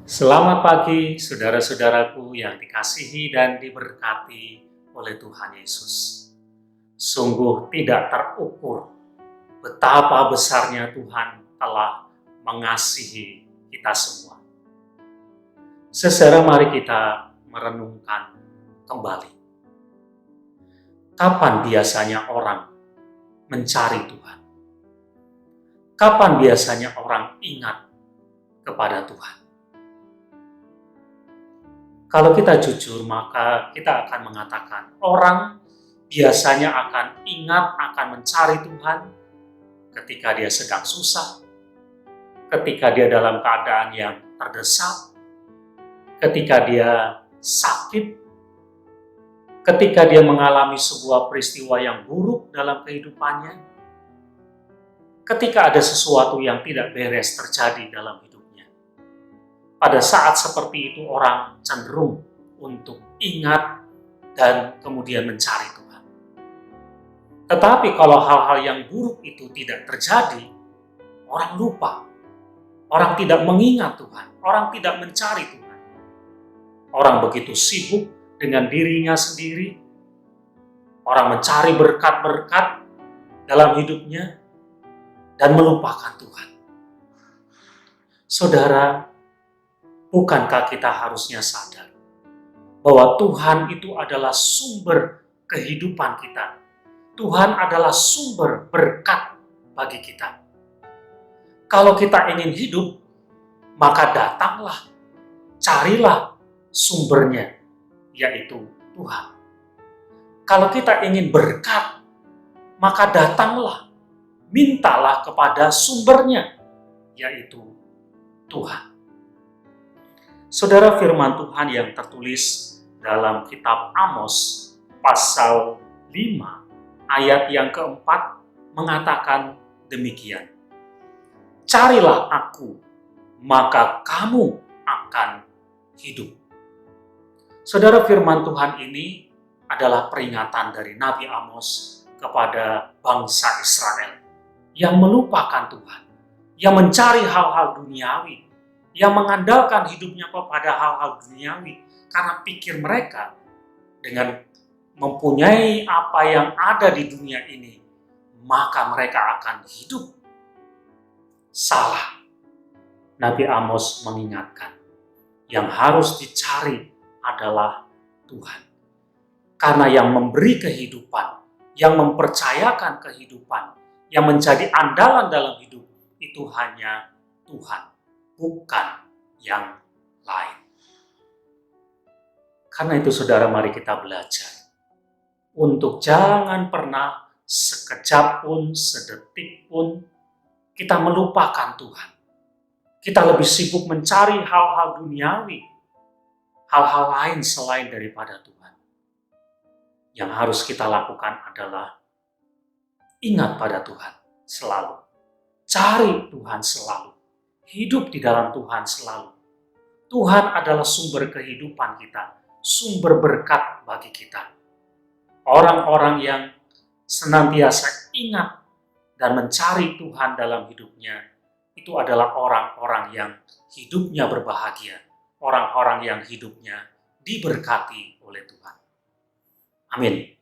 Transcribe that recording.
Selamat pagi, saudara-saudaraku yang dikasihi dan diberkati oleh Tuhan Yesus. Sungguh tidak terukur betapa besarnya Tuhan telah mengasihi kita semua. Saudara, mari kita merenungkan kembali. Kapan biasanya orang mencari Tuhan? Kapan biasanya orang ingat kepada Tuhan? Kalau kita jujur, maka kita akan mengatakan orang biasanya akan ingat, akan mencari Tuhan ketika dia sedang susah, ketika dia dalam keadaan yang terdesak, ketika dia sakit, ketika dia mengalami sebuah peristiwa yang buruk dalam kehidupannya, ketika ada sesuatu yang tidak beres terjadi dalam hidupnya. Pada saat seperti itu orang cenderung untuk ingat dan kemudian mencari Tuhan. Tetapi kalau hal-hal yang buruk itu tidak terjadi, orang lupa. Orang tidak mengingat Tuhan, orang tidak mencari Tuhan. Orang begitu sibuk dengan dirinya sendiri. Orang mencari berkat-berkat dalam hidupnya dan melupakan Tuhan. Saudara, bukankah kita harusnya sadar bahwa Tuhan itu adalah sumber kehidupan kita? Tuhan adalah sumber berkat bagi kita. Kalau kita ingin hidup, maka datanglah, carilah sumbernya, yaitu Tuhan. Kalau kita ingin berkat, maka datanglah, mintalah kepada sumbernya, yaitu Tuhan. Saudara, firman Tuhan yang tertulis dalam kitab Amos pasal 5 ayat yang keempat mengatakan demikian. Carilah aku, maka kamu akan hidup. Saudara, firman Tuhan ini adalah peringatan dari Nabi Amos kepada bangsa Israel yang melupakan Tuhan, yang mencari hal-hal duniawi, yang mengandalkan hidupnya kepada hal-hal duniawi karena pikir mereka dengan mempunyai apa yang ada di dunia ini, maka mereka akan hidup. Salah. Nabi Amos mengingatkan, yang harus dicari adalah Tuhan. Karena yang memberi kehidupan, yang mempercayakan kehidupan, yang menjadi andalan dalam hidup, itu hanya Tuhan, bukan yang lain. Karena itu saudara, mari kita belajar untuk jangan pernah sekejap pun, sedetik pun kita melupakan Tuhan. Kita lebih sibuk mencari hal-hal duniawi, hal-hal lain selain daripada Tuhan. Yang harus kita lakukan adalah ingat pada Tuhan selalu. Cari Tuhan selalu. Hidup di dalam Tuhan selalu. Tuhan adalah sumber kehidupan kita, sumber berkat bagi kita. Orang-orang yang senantiasa ingat dan mencari Tuhan dalam hidupnya, itu adalah orang-orang yang hidupnya berbahagia, orang-orang yang hidupnya diberkati oleh Tuhan. Amin.